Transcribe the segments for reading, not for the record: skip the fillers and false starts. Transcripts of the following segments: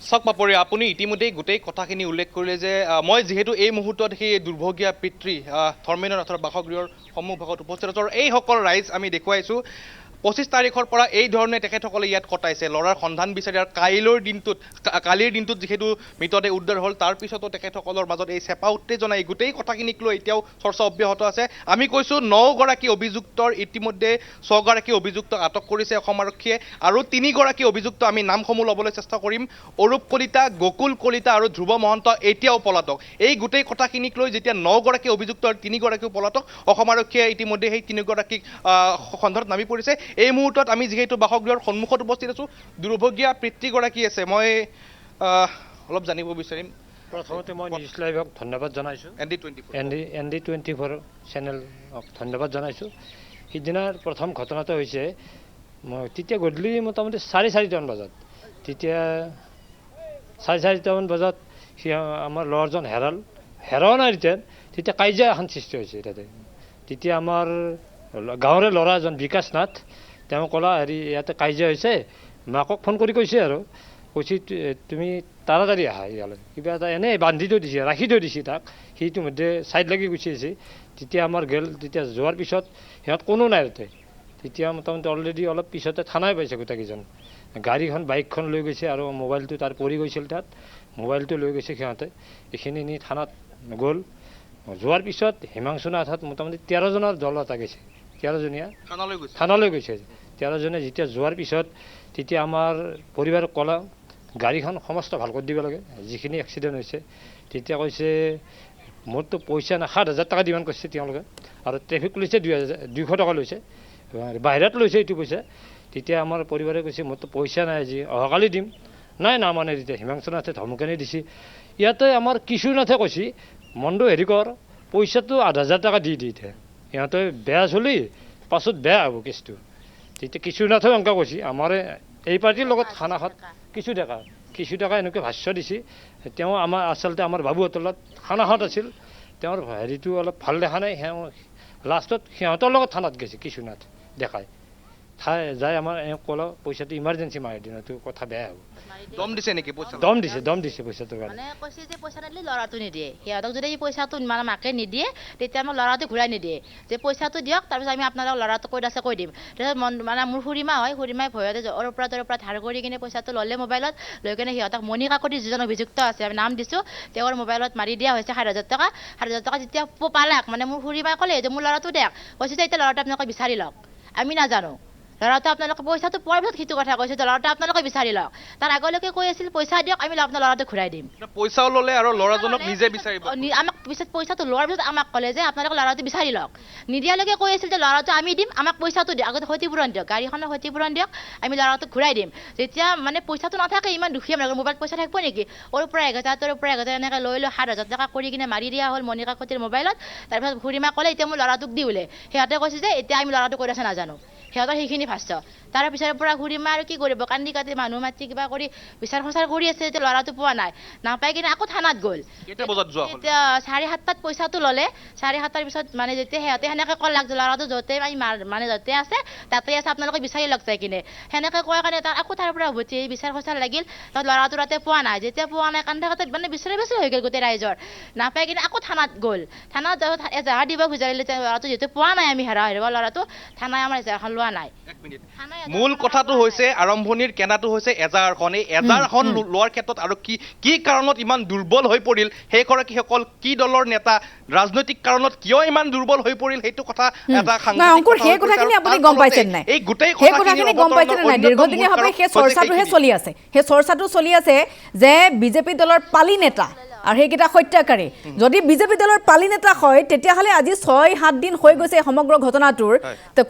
চাওক পাপৰি, আপুনি ইতিমধ্যেই গোটেই কথাখিনি উল্লেখ কৰিলে যে মই যিহেতু এই মুহূৰ্তত সেই দুৰ্ভগীয়া পিতৃ ধৰ্মেন্দ্ৰ নাথৰ বাসগৃহৰ সন্মুখভাগত উপস্থিত আছোঁ, এইসকল ৰাইজ আমি দেখুৱাইছোঁ 25 তাৰিখৰ পৰা এই ধৰণে তেখেতসকলে ইয়াত কটাইছে ল'ৰাৰ সন্ধান বিচাৰি। আৰু কালিৰ দিনটোত যিহেতু মৃতদেহ উদ্ধাৰ হ'ল, তাৰপিছতো তেখেতসকলৰ মাজত এই চেপা উত্তেজনা, এই গোটেই কথাখিনিক লৈ এতিয়াও চৰ্চা অব্যাহত আছে। আমি কৈছোঁ 9 গৰাকী অভিযুক্তৰ ইতিমধ্যে 6 গৰাকী অভিযুক্তক আটক কৰিছে অসম আৰক্ষীয়ে, আৰু 3 গৰাকী অভিযুক্ত আমি নামসমূহ ল'বলৈ চেষ্টা কৰিম। অৰূপ কলিতা, গকুল কলিতা আৰু ধ্ৰুৱ মহন্ত এতিয়াও পলাতক। এই গোটেই কথাখিনিক লৈ যেতিয়া 9 গৰাকী অভিযুক্ত আৰু 3 গৰাকীও পলাতক, অসম আৰক্ষীয়ে ইতিমধ্যে সেই 3 গৰাকীক সন্ধানত নামি পৰিছে। এই মুহূৰ্তত আমি যিহেতু বাসগৃহৰ সন্মুখত উপস্থিত আছোঁ, দুৰ্ভগীয়া পিতৃগৰাকী আছে, মই অলপ জানিব বিচাৰিম। প্ৰথমতে মই নিউজ লাইভক ধন্যবাদ জনাইছোঁ, ND24 চেনেলক ধন্যবাদ জনাইছোঁ। সিদিনাৰ প্ৰথম ঘটনাটো হৈছে তেতিয়া গধূলি মোটামুটি 4:30মান বজাত, তেতিয়া 4:30মান বজাত আমাৰ ল'ৰাজন হেৰোৱা নাই তেতিয়া কাজিয়া এখন সৃষ্টি হৈছে তাতে। তেতিয়া আমাৰ গাঁৱৰে ল'ৰা এজন বিকাশ নাথ, তেওঁ ক'লা ইয়াতে কাজিয়া হৈছে, মাকক ফোন কৰি কৈছে আৰু কৈছে তুমি তাড়াতাড়ি আহা ইয়ালৈ, কিবা এটা এনেই বান্ধি থৈ দিছে, ৰাখি থৈ দিছে তাক, সিটো মধ্যে ছাইড লাগি গুচি আছে। তেতিয়া আমাৰ তেতিয়া যোৱাৰ পিছত সিহঁত কোনো নাই তাতে। তেতিয়া মোটামুটি অলৰেডি অলপ পিছতে থানাই পাইছে গোটেইকেইজন, গাড়ীখন বাইকখন লৈ গৈছে আৰু মোবাইলটো তাৰ পৰি গৈছিল, তাত মোবাইলটো লৈ গৈছে সিহঁতে, এইখিনি নি থানাত গ'ল। যোৱাৰ পিছত হিমাংশু নাথত মোটামুটি 13জনৰ দল এটা গৈছে, 13জনীয়া থানালৈ গৈছে। 13জনে যেতিয়া যোৱাৰ পিছত তেতিয়া আমাৰ পৰিবাৰক ক'লা গাড়ীখন সমস্ত ভাল কৰি দিব লাগে, যিখিনি এক্সিডেণ্ট হৈছে। তেতিয়া কৈছে মোৰতো পইচা নাই, 7,000 টকা দিমান কৈছে তেওঁলোকে, আৰু ট্ৰেফিক লৈছে 200 টকা লৈছে, বাহিৰত লৈছে এইটো পইচা। তেতিয়া আমাৰ পৰিবাৰে কৈছে মোৰতো পইচা নাই, আজি অহাকালি দিম। নাই নামানে। তেতিয়া হিমাংশু নাথে ধমকানি দিছে। ইয়াতে আমাৰ কিশোৰ নাথে কৈছে মনটো হেৰি কৰ, পইচাটো 8,000 টকা দি এতিয়া, সিহঁতে বেয়া চলি পাছত বেয়া হ'ব কেছটো। তেতিয়া কিশোৰ নাথেও এনেকুৱা কৈছে, আমাৰ এই পাৰ্টিৰ লগত খানাখত কিছু টকা এনেকৈ ভাষ্য দিছে। তেওঁ আচলতে আমাৰ বাবুহঁতৰ লগত খানাখত আছিল, তেওঁৰ হেৰিটো অলপ ভাল দেখা নাই। লাষ্টত সিহঁতৰ লগত থানাত গৈছে কিশোৰ নাথ দেখাই যাই আমাৰ ক'লা পইচাটো ইমাৰ্জেঞ্চি মাৰি দিন, এইটো কথা বেয়া হ'ব। দম দিছে নেকি? দম দিছে পইচাটোৰ কাৰণে। কৈছে যে পইচা নিদিলে ল'ৰাটো নিদিয়ে, সিহঁতক যদি পইচাটো মানে মাকে নিদিয়ে তেতিয়া আমাৰ ল'ৰাটো ঘূৰাই নিদিয়ে, যে পইচাটো দিয়ক তাৰপিছত আমি আপোনালোক ল'ৰাটো কৈ আছে কৈ দিম। তাৰপিছত মানে মোৰ খুৰীমা হয়, খুৰীমাই ভয়তে ওৰৰ পৰা ধাৰ কৰি কিনে পইচাটো ল'লে মোবাইলত, লৈ কিনে সিহঁতক মণি কাকতি যিজন অভিযুক্ত আছে আমি নাম দিছোঁ, তেওঁৰ মোবাইলত মাৰি দিয়া হৈছে 7,000 টকা। 7,000 টকা যেতিয়া পালাক মানে মোৰ খুৰীমাই ক'লে যে মোৰ ল'ৰাটো দিয়ক, কৈছে যে এতিয়া ল'ৰাটো আপোনালোকে বিচাৰি লওক, আমি নাজানো ল'ৰাটো আপোনালোকে পইচাটো পোৱাৰ পিছত সেইটো কথা কৈছে, ল'ৰাটো আপোনালোকে বিচাৰি লওক। তাৰ আগলৈকে কৈ আছিল পইচা দিয়ক আমি আপোনাৰ ল'ৰাটো ঘূৰাই দিম। পইচাও ল'লে আৰু ল'ৰাজনক নিজে বিচাৰিব। আমাক পিছত পইচাটো লোৱাৰ পিছত আমাক ক'লে যে আপোনালোকে ল'ৰাটো বিচাৰি লওক। নিদিয়ালৈকে কৈ আছিল যে ল'ৰাটো আমি দিম, আমাক পইচাটো দিয়ক, আগতে ক্ষতিপূৰণ দিয়ক, গাড়ীখনৰ ক্ষতিপূৰণ দিয়ক, আমি ল'ৰাটো ঘূৰাই দিম। যেতিয়া মানে পইচাটো নাথাকে, ইমান দুখীয়া মানুহ মোবাইলত পইচা থাকিব নেকি, ওৰ পৰা 1,000 এনেকৈ লৈ 7,000 টকা কৰি কিনে মাৰি দিয়া হ'ল মণি কাকতিৰ মোবাইলত। তাৰপিছত খুৰীমাই ক'লে এতিয়া মোৰ ল'ৰাটোক দি বোলে, সিহঁতে কৈছে যে এতিয়া আমি ল'ৰাটো কৈ আছে নাজানো, সিহঁতৰ সেইখিনি ভাষ্য। তাৰ পিছৰ পৰা খুৰীমা আৰু কি কৰিব, কান্দি কাটি মানুহ মাতি কিবা কৰি বিচাৰ খোচাৰ কৰি আছে, এতিয়া ল'ৰাটো পোৱা নাই, নাপাই কিনে আকৌ থানাত গ'ল। এতিয়া 7:30 পইচাটো ল'লে, 7:30 পিছত মানে যেতিয়া সিহঁতে সেনেকৈ ক'লাক যে ল'ৰাটো য'তে মানে য'তে আছে তাতে আছে, আপোনালোকে বিচাৰি লওক চাই কিনে, সেনেকৈ কোৱাৰ কাৰণে তাৰ আকৌ তাৰ পৰা উভতি বিচাৰ খোচাৰ লাগিল। তাত ল'ৰাটো তাতে পোৱা নাই, যেতিয়া পোৱা নাই কান্দা কাটাত মানে বিচাৰি হৈ গ'ল গোটেই ৰাইজৰ, নাপাই কিনে আকৌ থানাত গ'ল। থানাত এজাহাৰ দিব খুজিলে, ল'ৰাটো যিহেতু পোৱা নাই, আমি হেৰুৱা ল'ৰাটো, থানাই আমাৰ এজাহাৰখন লোৱা নাই। মূল কথাটো হৈছে আৰম্ভণিৰ কেন্দ্ৰটো হৈছে এজাহাৰখন। এই এজাহাৰখন লোৱাৰ ক্ষেত্ৰত আৰু কি কাৰণত ইমান দুৰ্বল হৈ পৰিল, সেইগৰাকীসকল কি দলৰ নেতা, ৰাজনৈতিক কাৰণত কিয় ইমান দুৰ্বল হৈ পৰিল, সেইটো কথা এটা অংকুৰ সেই কথাখিনি আপুনি গম পাইছে নাই? এই গোটেই কথাখিনি গম পাইছে নাই? দীৰ্ঘদিনীয়াভাৱে সেই চৰ্চাটোহে চলি আছে, সেই চৰ্চাটো চলি আছে যে বিজেপি দলৰ পালি নেতা আৰু সেইকেইটা হত্যাকাৰী যদি বিজেপি দলৰ পালি নেতা হয়, তেতিয়াহ'লে আজি 6-7 দিন হৈ গৈছে সমগ্ৰ ঘটনাটোৰ।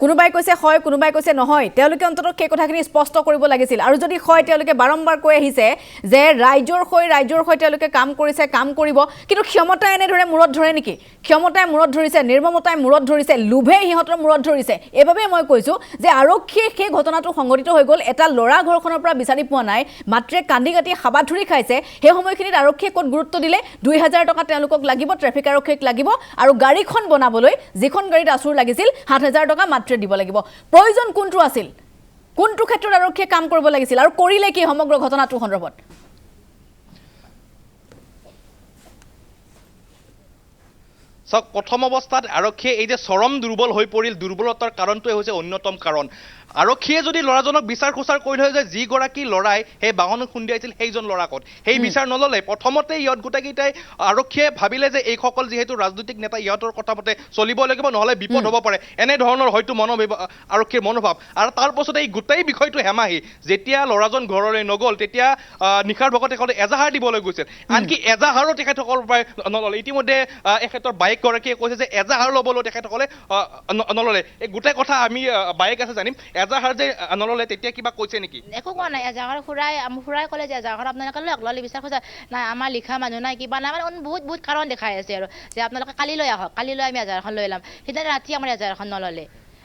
কোনোবাই কৈছে হয়, কোনোবাই কৈছে নহয়, তেওঁলোকে অন্ততঃ সেই কথাখিনি স্পষ্ট কৰিব লাগিছিল। আৰু যদি হয়, তেওঁলোকে বাৰম্বাৰ কৈ আহিছে যে ৰাইজৰ হৈ তেওঁলোকে কাম কৰিছে, কাম কৰিব, কিন্তু ক্ষমতাই এনেদৰে মূৰত ধৰে নেকি? ক্ষমতাই মূৰত ধৰিছে, নিৰ্মমতাই মূৰত ধৰিছে, লোভে সিহঁতৰ মূৰত ধৰিছে। এইবাবে মই কৈছোঁ যে আৰক্ষীয়ে সেই ঘটনাটো সংঘটিত হৈ গ'ল, এটা ল'ৰা ঘৰখনৰ পৰা বিচাৰি পোৱা নাই, মাত্ৰে কান্দি কাটি হাবাথুৰি খাইছে। সেই সময়খিনিত আৰক্ষীয়ে ক'ত গুৰুত্ব দিলে? 2,000 টকা তেওঁলোকক লাগিব, ট্ৰেফিক আৰক্ষীক লাগিব, আৰু গাড়ীখন বনাবলৈ যিখন গাড়ীত আচুৰ লাগিছিল 7,000 টকা মাত্ৰে দিব লাগিব। প্ৰয়োজন কোনটো আছিল? কোনটো ক্ষেত্ৰত আৰক্ষীয়ে কাম কৰিব লাগিছিল আৰু কৰিলে কি সমগ্ৰ ঘটনাটোৰ সন্দৰ্ভত? চাওক প্ৰথম অৱস্থাত আৰক্ষীয়ে এই যে চৰম দুৰ্বল হৈ পৰিল, দুৰ্বলতাৰ কাৰণটোৱে হৈছে অন্যতম কাৰণ। আৰক্ষীয়ে যদি ল'ৰাজনক বিচাৰ খোচাৰ কৰিলে হয় যে যিগৰাকী ল'ৰাই সেই বাহন খুন্দিয়াইছিল সেইজন ল'ৰা ক'ত, সেই বিচাৰ নল'লে। প্ৰথমতে ইহঁত গোটেইকেইটাই আৰক্ষীয়ে ভাবিলে যে এইসকল যিহেতু ৰাজনৈতিক নেতা, ইহঁতৰ কথা মতে চলিব লাগিব, নহ'লে বিপদ হ'ব পাৰে, এনেধৰণৰ হয়তো আৰক্ষীৰ মনোভাৱ। আৰু তাৰ পাছতে এই গোটেই বিষয়টো হেমাহি, যেতিয়া ল'ৰাজন ঘৰলৈ নগ'ল তেতিয়া নিশাৰ ভাগত তেখেতে এজাহাৰ দিবলৈ গৈছিল, আনকি এজাহাৰো তেখেতসকলৰ পৰাই নল'লে। ইতিমধ্যে এখেতৰ বায়েকগৰাকীয়ে কৈছে যে এজাহাৰ ল'বলৈও তেখেতসকলে নল'লে। এই গোটেই কথা আমি বায়েক আছে জানিম, এজাহাৰ যে নল'লে তেতিয়া কিবা কৈছে নেকি? একো কোৱা নাই। এজাহাৰ খুৰাই ক'লে যে এজাহাৰ আপোনালোকে ল'লে বিচাৰ খোজা নাই, আমাৰ লিখা মানুহ নাই, কিবা নাই, মানে বহুত কাৰণ দেখাই আছে আৰু যে আপোনালোকে কালিলৈ আহক, কালিলৈ আমি এজাহাৰখন লৈ ল'ম। সেইদিনা ৰাতি আমাৰ এজাহাৰখন নল'লে।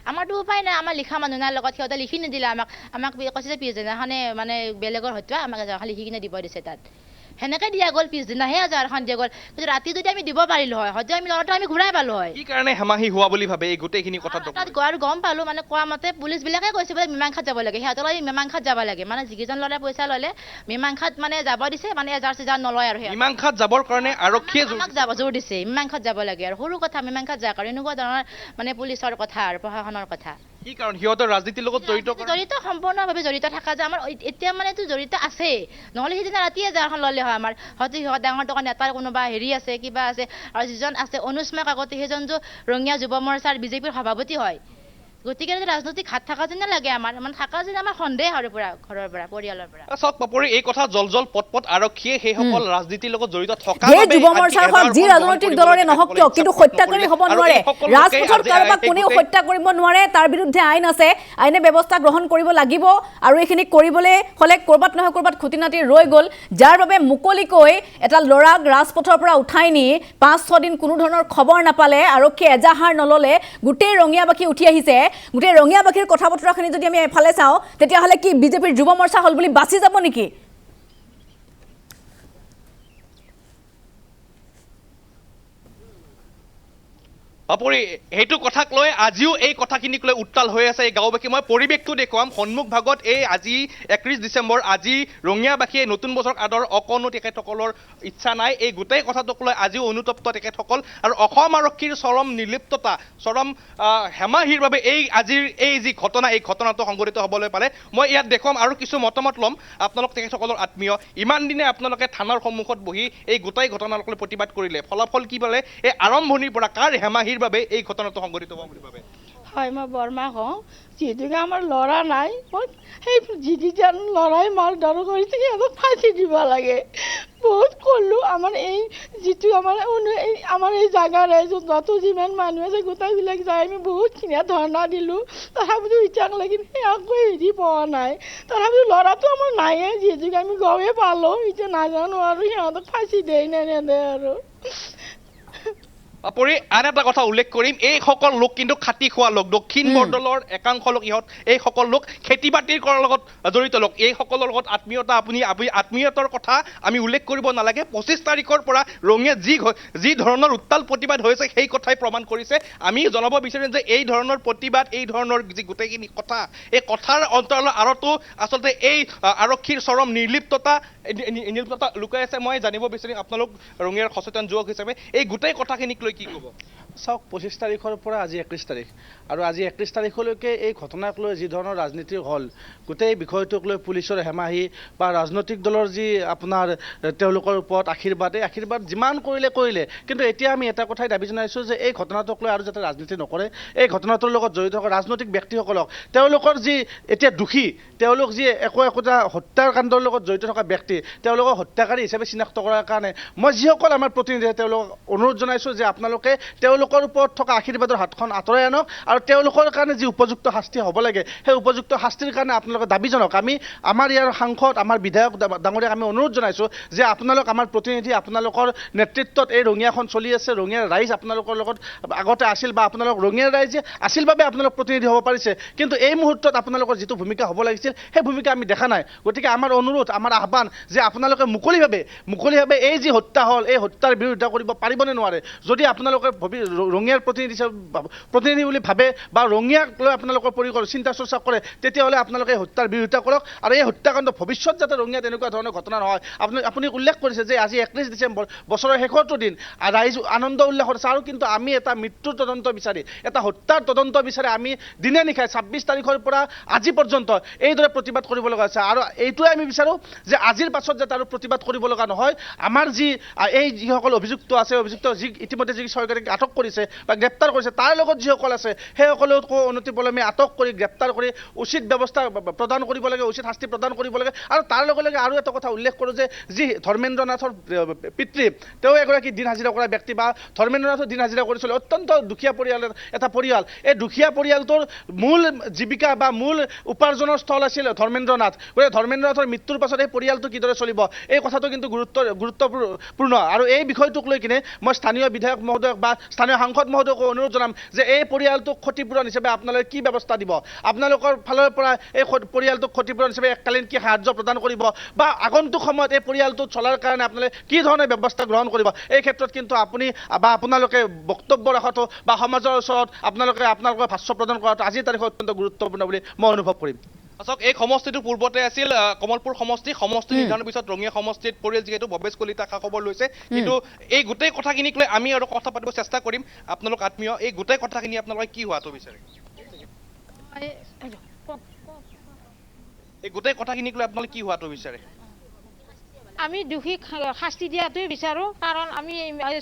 আমাৰতো উপায় নাই, আমাৰ লিখা মানুহ নাই লগত, সিহঁতে লিখি নিদিলে আমাক কৈছে যে পিছদিনাখনে মানে বেলেগৰ হত্যা আমাক এজাহাৰখন লিখি কিনে দিব দিছে তাত। সেনেকৈ দিয়া গ'ল, পিছদিনাহে এজাহাৰখন দিয়া গ'ল। কিন্তু ৰাতি যদি আমি দিব পাৰিলোঁ হয়, হয়তো আমি ল'ৰাটো আমি ঘূৰাই পালোঁ হয়। কি কাৰণে হেমাহি হোৱা বুলি ভাবে এই গোটেইখিনি কথা? তাত আৰু গম পালোঁ, মানে কোৱা মতে পুলিচবিলাকে কৈছে বোলে মীমাংসাত যাব লাগে, সিহঁতৰ মীমাংসাত যাব লাগে, মানে যিকেইজন ল'ৰাই পইচা ল'লে মীমাংসাত মানে যাব দিছে, মানে এজাৰ চেজাৰ নলয় আৰু মীমাংসাত যাবৰ কাৰণে আৰক্ষীয়ে আমাক জোৰ দিছে, মীমাংসাত যাব লাগে। আৰু সৰু কথা মীমাংসাত যাওক আৰু এনেকুৱা ধৰণৰ মানে পুলিচৰ কথা আৰু প্ৰশাসনৰ কথা। কি কাৰণ সিহঁতৰ ৰাজনীতিৰ লগত জড়িত সম্পূৰ্ণভাৱে জড়িত থকা যে আমাৰ এতিয়া মানেতো জড়িত আছে, নহ'লে সেইদিনা ৰাতিয়ে এজাহাৰখন ল'লে হয় আমাৰ। হয়তো সিহঁত ডাঙৰ টকা নেতাৰ কোনোবা হেৰি আছে, কিবা আছে। আৰু যিজন আছে অনুস্মা কাকতি, সেইজনটো ৰঙিয়া যুৱ মৰ্চাৰ বিজেপিৰ সভাপতি হয়। গতিকে ৰাজনৈতিক হাত থকা যেনে লাগে আমাৰ, মানে থকা যেন আমাৰ সন্দেহ আৰু পৰা ঘৰৰ পৰা পৰিয়ালৰ পৰা। চাওক পাপৰি, এই কথা জল পট আৰক্ষীয়ে সেইসকল ৰাজনীতিৰ লগত জড়িত থকা যুৱ মৰ্চাৰ হওক যি ৰাজনৈতিক দলৰে নহওক কিয়, কিন্তু হত্যাকাৰী হ'ব নোৱাৰে। ৰাজপথত কাৰোবাক কোনেও হত্যা কৰিব নোৱাৰে, তাৰ বিৰুদ্ধে আইন আছে, আইনে ব্যৱস্থা গ্ৰহণ কৰিব লাগিব। আৰু এইখিনি কৰিবলৈ হ'লে ক'ৰবাত নহয় ক'ৰবাত খুঁটিনাটি ৰৈ গ'ল, যাৰ বাবে মুকলিকৈ এটা ল'ৰাক ৰাজপথৰ পৰা উঠাই নি 5-6 দিন কোনো ধৰণৰ খবৰ নাপালে, আৰক্ষীয়ে এজাহাৰ নল'লে, গোটেই ৰঙিয়াবাসী উঠি আহিছে। গোটেই ৰঙিয়াবাসীৰ কথা বতৰাখিনি যদি আমি এফালে চাওঁ, তেতিয়াহ'লে কি বিজেপিৰ যুৱ মৰ্চা হ'ল বুলি বাচি যাব নেকি? বাপৰি, সেইটো কথাক লৈ আজিও এই কথাখিনিক লৈ উত্তাল হৈ আছে এই গাঁওবাসী। মই পৰিৱেশটো দেখুৱাম সন্মুখ ভাগত। এই আজি 31 ডিচেম্বৰ, আজি ৰঙিয়াবাসীয়ে নতুন বছৰ আদৰ অকণো তেখেতসকলৰ ইচ্ছা নাই। এই গোটেই কথাটোক লৈ আজিও অনুতপ্ত তেখেতসকল। আৰু অসম আৰক্ষীৰ চৰম নিৰ্লিপ্ততা, চৰম হেমাহিৰ বাবে আজিৰ এই যি ঘটনা, এই ঘটনাটো সংঘটিত হ'বলৈ পালে। মই ইয়াত দেখুৱাম আৰু কিছু মতামত ল'ম, আপোনালোক তেখেতসকলৰ আত্মীয়। ইমান দিনে আপোনালোকে থানাৰ সন্মুখত বহি এই গোটেই ঘটনাক লৈ প্ৰতিবাদ কৰিলে, ফলাফল কি পালে? এই আৰম্ভণিৰ পৰা কাৰ হেমাহিৰ বাবে এই ঘটনাটো সংঘটিত হোৱা বুলি ভাবে? হয়, মই বৰমা কওঁ, যিহেতুকে আমাৰ ল'ৰা নাই, মই সেই যিকেইজন ল'ৰাই মাৰ ধৰ কৰিছে সিহঁতক ফাঁচি দিব লাগে। বহুত ক'লোঁ, আমাৰ এই যিটো আমাৰ এই জাগাৰে যত যিমান মানুহ আছে গোটেইবিলাক যায়, আমি বহুতখিনি ধৰ্ণা দিলোঁ, তথাপিতো এতিয়ালৈকে একো হেৰি পোৱা নাই। তথাপিতো ল'ৰাটো আমাৰ নায়ে, যিহেতুকে আমি গমেই পালোঁ, এতিয়া নাজানো আৰু সিহঁতক ফাঁচি দেই নে নেদে আৰু। পৰি আন এটা কথা উল্লেখ কৰিম, এইসকল লোক কিন্তু খাটি খোৱা লোক, দক্ষিণ বৰদলৰ একাংশ লোক, এইসকল লোক খেতি বাতিৰ কৰাৰ লগত জড়িত লোক। এইসকলৰ লগত আত্মীয়তা, আপুনি আত্মীয়তাৰ কথা আমি উল্লেখ কৰিব নালাগে। 25 তাৰিখৰ পৰা ৰঙিয়াত যি ধৰণৰ উত্তাল প্ৰতিবাদ হৈছে সেই কথাই প্ৰমাণ কৰিছে। আমি জনাব বিচাৰিম যে এই ধৰণৰ প্ৰতিবাদ, এই ধৰণৰ যি গোটেইখিনি কথা, এই কথাৰ অন্তৰালৰ আঁৰতো আচলতে এই আৰক্ষীৰ চৰম নিৰ্লিপ্ততা লুকাই আছে। মই জানিব বিচাৰিম আপোনালোক ৰঙিয়াৰ সচেতন যুৱক হিচাপে এই গোটেই কথাখিনিক লৈ কি ক'ব? চাওক, 25 তাৰিখৰ পৰা আজি 31 তাৰিখ, আৰু আজি 31 তাৰিখলৈকে এই ঘটনাক লৈ যি ধৰণৰ ৰাজনীতি হ'ল, গোটেই বিষয়টোক লৈ পুলিচৰ হেমাহি বা ৰাজনৈতিক দলৰ যি আপোনাৰ তেওঁলোকৰ ওপৰত আশীৰ্বাদ, এই আশীৰ্বাদ যিমান কৰিলে, কিন্তু এতিয়া আমি এটা কথাই দাবী জনাইছোঁ যে এই ঘটনাটোক লৈ আৰু যাতে ৰাজনীতি নকৰে, এই ঘটনাটোৰ লগত জড়িত থকা ৰাজনৈতিক ব্যক্তিসকলক, তেওঁলোকৰ যি এতিয়া দোষী, তেওঁলোক যি একোটা হত্যাকাণ্ডৰ লগত জড়িত থকা ব্যক্তি, তেওঁলোকক হত্যাকাৰী হিচাপে চিনাক্ত কৰাৰ কাৰণে মই যিসকল আমাৰ প্ৰতিনিধিয়ে তেওঁলোকক অনুৰোধ জনাইছোঁ যে আপোনালোকে তেওঁলোকৰ ওপৰত থকা আশীৰ্বাদৰ হাতখন আঁতৰাই আনক, আৰু তেওঁলোকৰ কাৰণে যি উপযুক্ত শাস্তি হ'ব লাগে সেই উপযুক্ত শাস্তিৰ কাৰণে আপোনালোকে দাবী জনাওক। আমি আমাৰ ইয়াৰ সাংসদ, আমাৰ বিধায়ক ডাঙৰীয়াক আমি অনুৰোধ জনাইছোঁ যে আপোনালোক আমাৰ প্ৰতিনিধি, আপোনালোকৰ নেতৃত্বত এই ৰঙিয়াখন চলি আছে, ৰঙিয়াৰ ৰাইজ আপোনালোকৰ লগত আগতে আছিল, বা আপোনালোক ৰঙিয়াৰ ৰাইজে আছিল বাবে আপোনালোক প্ৰতিনিধি হ'ব পাৰিছে, কিন্তু এই মুহূৰ্তত আপোনালোকৰ যিটো ভূমিকা হ'ব লাগিছিল সেই ভূমিকা আমি দেখা নাই। গতিকে আমাৰ অনুৰোধ, আমাৰ আহ্বান যে আপোনালোকে মুকলিভাৱে এই যি হত্যা হ'ল, এই হত্যাৰ বিৰোধিতা কৰিব পাৰিবনে নোৱাৰে? যদি আপোনালোকে ৰঙিয়াৰ প্ৰতিনিধি বুলি ভাবে বা ৰঙিয়াক লৈ আপোনালোকৰ চিন্তা চৰ্চা কৰে, তেতিয়াহ'লে আপোনালোকে হত্যাৰ বিৰোধিতা কৰক। আৰু এই হত্যাকাণ্ড ভৱিষ্যত যাতে ৰঙিয়াত এনেকুৱা ধৰণৰ ঘটনা নহয়। আপুনি উল্লেখ কৰিছে যে আজি 31 ডিচেম্বৰ বছৰৰ শেষৰটো দিন, ৰাইজ আনন্দ উল্লাসত আছে। আৰু কিন্তু আমি এটা মৃত্যুৰ তদন্ত বিচাৰি, এটা হত্যাৰ তদন্ত বিচাৰি আমি দিনে নিশাই 26 তাৰিখৰ পৰা আজি পৰ্যন্ত এইদৰে প্ৰতিবাদ কৰিব লগা হৈছে। আৰু এইটোৱে আমি বিচাৰোঁ যে আজিৰ পাছত যাতে আৰু প্ৰতিবাদ কৰিব লগা নহয়। আমাৰ এই যিসকল অভিযুক্ত আছে, অভিযুক্ত ইতিমধ্যে যি চৰকাৰে আটক কৰিছে বা গ্ৰেপ্তাৰ কৰিছে, তাৰ লগত যিসকল আছে সেইসকলকো অনতিপলমে আটক কৰি গ্ৰেপ্তাৰ কৰি উচিত ব্যৱস্থা প্ৰদান কৰিব লাগে, উচিত শাস্তি প্ৰদান কৰিব লাগে। আৰু তাৰ লগে লগে আৰু এটা কথা উল্লেখ কৰোঁ যে যি ধৰ্মেন্দ্ৰ নাথৰ পিতৃ, তেওঁ এগৰাকী দিন হাজিৰা কৰা ব্যক্তি বা ধৰ্মেন্দ্ৰ নাথৰ দিন হাজিৰা কৰিছিল, অত্যন্ত দুখীয়া পৰিয়ালৰ এটা পৰিয়াল। এই দুখীয়া পৰিয়ালটোৰ মূল জীৱিকা বা মূল উপাৰ্জনৰ স্থল আছিল ধৰ্মেন্দ্ৰ নাথ। গতিকে ধৰ্মেন্দ্ৰ নাথৰ মৃত্যুৰ পাছত এই পৰিয়ালটো কিদৰে চলিব, এই কথাটো কিন্তু গুৰুত্বপূৰ্ণ। আৰু এই বিষয়টোক লৈ কিনে মই স্থানীয় বিধায়ক মহোদয়ক বা স্থানীয় সাংসদ মহোদয়কো অনুৰোধ জনাম যে এই পৰিয়ালটোক ক্ষতিপূৰণ হিচাপে আপোনালোকে কি ব্যৱস্থা দিব, আপোনালোকৰ ফালৰ পৰা এই পৰিয়ালটোক ক্ষতিপূৰণ হিচাপে এককালীন কি সাহায্য প্ৰদান কৰিব বা আগন্তুক সময়ত এই পৰিয়ালটো চলাৰ কাৰণে আপোনালোকে কি ধৰণৰ ব্যৱস্থা গ্ৰহণ কৰিব। এই ক্ষেত্ৰত কিন্তু আপুনি বা আপোনালোকে বক্তব্য ৰখাটো বা সমাজৰ ওচৰত আপোনালোকৰ ভাষ্য প্ৰদান কৰাটো আজিৰ তাৰিখত অত্যন্ত গুৰুত্বপূৰ্ণ বুলি মই অনুভৱ কৰিম। চাওক, এই সমষ্টিটো পূৰ্বতে আছিল কমলপুৰ সমষ্টি নিৰ্ধাৰণৰ পিছত ৰঙিয়া সমষ্টিত পৰিল যিহেতু ভৱেশ কলিতা খা খবৰ লৈছে। কিন্তু এই গোটেই কথাখিনিক লৈ আমি আৰু কথা পাতিব চেষ্টা কৰিম। আপোনালোক আত্মীয়, এই গোটেই কথাখিনি আপোনালোকে কি হোৱাটো বিচাৰে? এই গোটেই কথাখিনিক লৈ আপোনালোকে কি হোৱাটো বিচাৰে? আমি দোষীক শাস্তি দিয়াটোৱে বিচাৰোঁ। কাৰণ আমি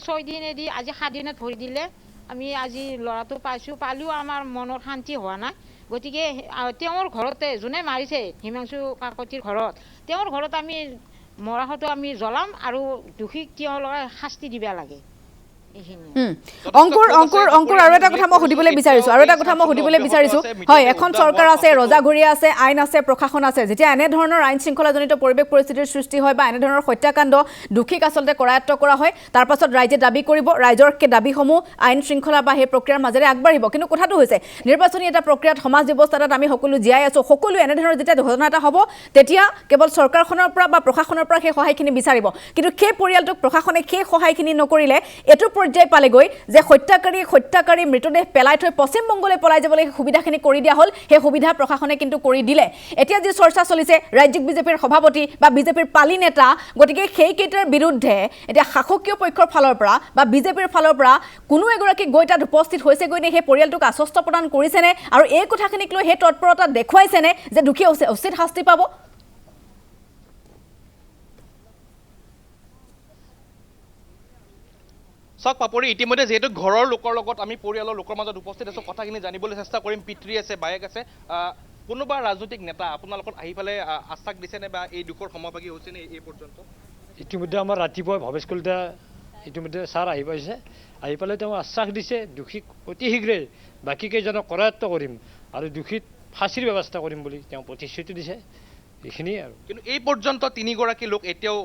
6 দিনেদি আজি 7 দিনত ভৰি দিলে আমি আজি ল'ৰাটো পালেও আমাৰ মনৰ শান্তি হোৱা নাই। গতিকে তেওঁৰ ঘৰতে যোনে মাৰিছে হিমাংশু কাকতিৰ ঘৰত, তেওঁৰ ঘৰত আমি মৰাশটো আমি জ্বলাম আৰু দোষীক তেওঁলোকে শাস্তি দিব লাগে। অংকুৰ আৰু এটা কথা মই সুধিবলৈ বিচাৰিছো, হয়, এখন চৰকাৰ আছে, ৰজাঘৰীয়া আছে, আইন আছে, প্ৰশাসন আছে। যেতিয়া এনেধৰণৰ আইন শৃংখলাজনিত পৰিৱেশ পৰিস্থিতিৰ সৃষ্টি হয় বা এনেধৰণৰ হত্যাকাণ্ড দোষীক আচলতে কৰায়ত্ব কৰা হয়, তাৰ পাছত ৰাইজে দাবী কৰিব, ৰাইজৰ সেই দাবীসমূহ আইন শৃংখলা বা সেই প্ৰক্ৰিয়াৰ মাজেৰে আগবাঢ়িব। কিন্তু কথাটো হৈছে নিৰ্বাচনী এটা প্ৰক্ৰিয়াত সমাজ ব্যৱস্থা এটাত আমি সকলো জীয়াই আছোঁ। সকলো এনেধৰণৰ যেতিয়া ঘটনা এটা হ'ব তেতিয়া কেৱল চৰকাৰখনৰ পৰা বা প্ৰশাসনৰ পৰা সেই সহায়খিনি বিচাৰিব। কিন্তু সেই পৰিয়ালটোক প্ৰশাসনে সেই সহায়খিনি নকৰিলে এইটো পৰ্যায় পালেগৈ যে হত্যাকাৰী মৃতদেহ পেলাই থৈ পশ্চিমবংগলৈ পলাই যাবলৈ সুবিধাখিনি কৰি দিয়া হ'ল। সেই সুবিধা প্ৰশাসনে কিন্তু কৰি দিলে। এতিয়া যি চৰ্চা চলিছে ৰাজ্যিক বিজেপিৰ সভাপতি বা বিজেপিৰ পালি নেতা, গতিকে সেইকেইটাৰ বিৰুদ্ধে এতিয়া শাসকীয় পক্ষৰ ফালৰ পৰা বা বিজেপিৰ ফালৰ পৰা কোনো এগৰাকী গৈ তাত উপস্থিত হৈছেগৈ নে, সেই পৰিয়ালটোক আশ্বস্ত প্ৰদান কৰিছেনে আৰু এই কথাখিনিক লৈ সেই তৎপৰতা দেখুৱাইছেনে যে দুখীয়া উচিত শাস্তি পাব? চাওক পাপৰি, ইতিমধ্যে যিহেতু ঘৰৰ লোকৰ লগত আমি পৰিয়ালৰ লোকৰ মাজত উপস্থিত আছোঁ, কথাখিনি জানিবলৈ চেষ্টা কৰিম। পিতৃ আছে, বায়েক আছে, কোনোবা ৰাজনৈতিক নেতা আপোনালোকৰ আহি পেলাই আশ্বাস দিছেনে বা এই দুখৰ সমভাগী হৈছেনে এই পৰ্যন্ত? ইতিমধ্যে আমাৰ ৰাতিপুৱাই ভৱেশ কলিতা ইতিমধ্যে ছাৰ আহি পাইছে। আহি পেলাই তেওঁ আশ্বাস দিছে দোষীক অতি শীঘ্ৰে বাকীকেইজনক কৰায়ত্ব কৰিম আৰু দোষীত ফাঁচীৰ ব্যৱস্থা কৰিম বুলি তেওঁ প্ৰতিশ্ৰুতি দিছে। এইখিনিয়ে আৰু। কিন্তু এই পৰ্যন্ত 3গৰাকী লোক এতিয়াও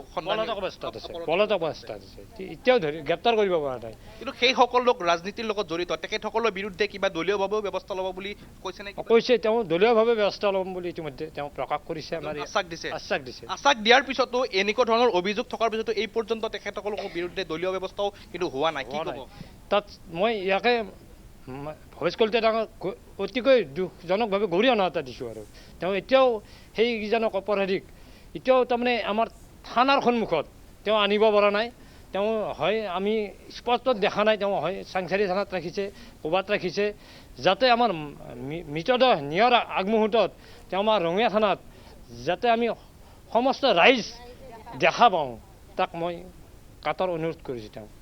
পলাতক অৱস্থাত আছে, এতিয়াও গ্ৰেপ্তাৰ কৰিব পৰা নাই। কিন্তু সেইসকল লোক ৰাজনীতিৰ লগত জড়িত, তেখেতসকলৰ বিৰুদ্ধে কিবা দলীয়ভাৱেও ব্যৱস্থা ল'ব বুলি কৈছে নে? কৈছে, তেওঁ দলীয়ভাৱে ব্যৱস্থা ল'ম বুলি ইতিমধ্যে তেওঁ প্ৰকাশ কৰিছে। আমাৰ আশ্বাস দিয়াৰ পিছতো এনেকুৱা ধৰণৰ অভিযোগ থকাৰ পিছতো এই পৰ্যন্ত তেখেতসকলৰ বিৰুদ্ধে দলীয় ব্যৱস্থাও কিন্তু হোৱা নাই। কি ক'ব তাত? মই ইয়াকে ভৱেশ কলিতা ডাঙৰ অতিকৈ দুখজনকভাৱে গৰিহণা এটা দিছোঁ। আৰু তেওঁ এতিয়াও সেইকেইজনক অপৰাধীক এতিয়াও তাৰমানে আমাৰ থানাৰ সন্মুখত তেওঁ আনিব পৰা নাই। তেওঁ হয় আমি স্পষ্টত দেখা নাই, তেওঁ হয় চাংচাৰী থানাত ৰাখিছে, ক'ৰবাত ৰাখিছে, যাতে আমাৰ মৃতদেহ নিয়াৰ আগমুহূৰ্তত তেওঁ আমাৰ ৰঙিয়া থানাত যাতে আমি সমস্ত ৰাইজ দেখা পাওঁ, তাক মই কাটৰ অনুৰোধ কৰিছোঁ। তেওঁক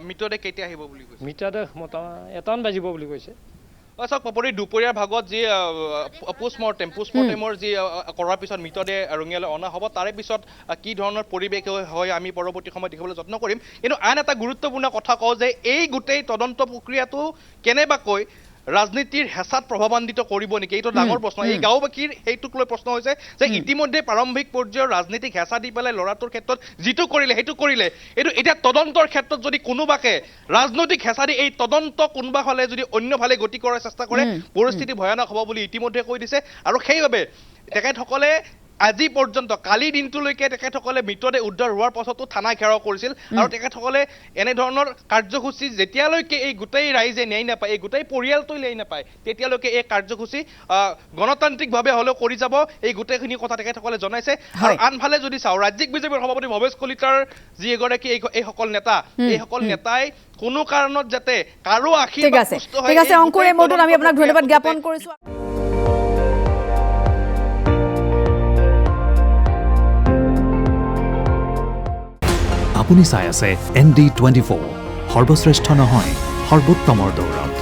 মৃতদেহ কেতিয়া আহিব বুলি কৈছে? মৃতদেহ 1টামান বাজিব বুলি কৈছে। চাওক পাপৰি, দুপৰীয়াৰ ভাগত যি পোষ্টমৰ্টেমৰ যি কৰাৰ পিছত মৃতদেহ ৰঙিয়ালৈ অনা হ'ব, তাৰে পিছত কি ধৰণৰ পৰিৱেশ হয় আমি পৰৱৰ্তী সময়ত দেখিবলৈ যত্ন কৰিম। কিন্তু আন এটা গুৰুত্বপূৰ্ণ কথা কওঁ যে এই গোটেই তদন্ত প্ৰক্ৰিয়াটো কেনেবাকৈ ৰাজনীতিৰ হেঁচাত প্ৰভাৱান্বিত কৰিব নেকি, এইটো ডাঙৰ প্ৰশ্ন। এই গাঁওবাসীৰ সেইটোক লৈ প্ৰশ্ন হৈছে যে ইতিমধ্যে প্ৰাৰম্ভিক পৰ্যায়ৰ ৰাজনীতিক হেঁচা দি পেলাই ল'ৰাটোৰ ক্ষেত্ৰত যিটো কৰিলে সেইটো কৰিলে, এইটো এতিয়া তদন্তৰ ক্ষেত্ৰত যদি কোনোবাকে ৰাজনৈতিক হেঁচা দি এই তদন্ত কোনোবা ফালে যদি অন্যফালে গতি কৰাৰ চেষ্টা কৰে, পৰিস্থিতি ভয়ানক হ'ব বুলি ইতিমধ্যে কৈ দিছে। আৰু সেইবাবে তেখেতসকলে আজি পৰ্যন্ত কালি দিনটোলৈকে তেখেতসকলে মৃতদেহ উদ্ধাৰ হোৱাৰ পাছতো থানা ঘেৰাও কৰিছিল আৰু তেখেতসকলে এনেধৰণৰ কাৰ্যসূচী যেতিয়ালৈকে এই গোটেই ৰাইজে ন্যায় নাপায় এই গোটেই পৰিয়ালটোৱে ন্যায় নাপায় তেতিয়ালৈকে এই কাৰ্যসূচী গণতান্ত্ৰিকভাৱে হ'লেও কৰি যাব এই গোটেইখিনি কথা তেখেতসকলে জনাইছে আৰু আনফালে যদি চাওঁ ৰাজ্যিক বিজেপিৰ সভাপতি ভৱেশ কলিতাৰ যি এগৰাকী এইসকল নেতা এইসকল নেতাই কোনো কাৰণত যাতে কাৰো আশীৰ্বাদ ঠিক আছে অংকুৰ এই মুহূৰ্তত আমি আপোনাক ধন্যবাদ জ্ঞাপন কৰিছোঁ আপুনি চাই আছে ND24 সৰ্বশ্ৰেষ্ঠ নহয় সৰ্বোত্তমৰ দৌৰত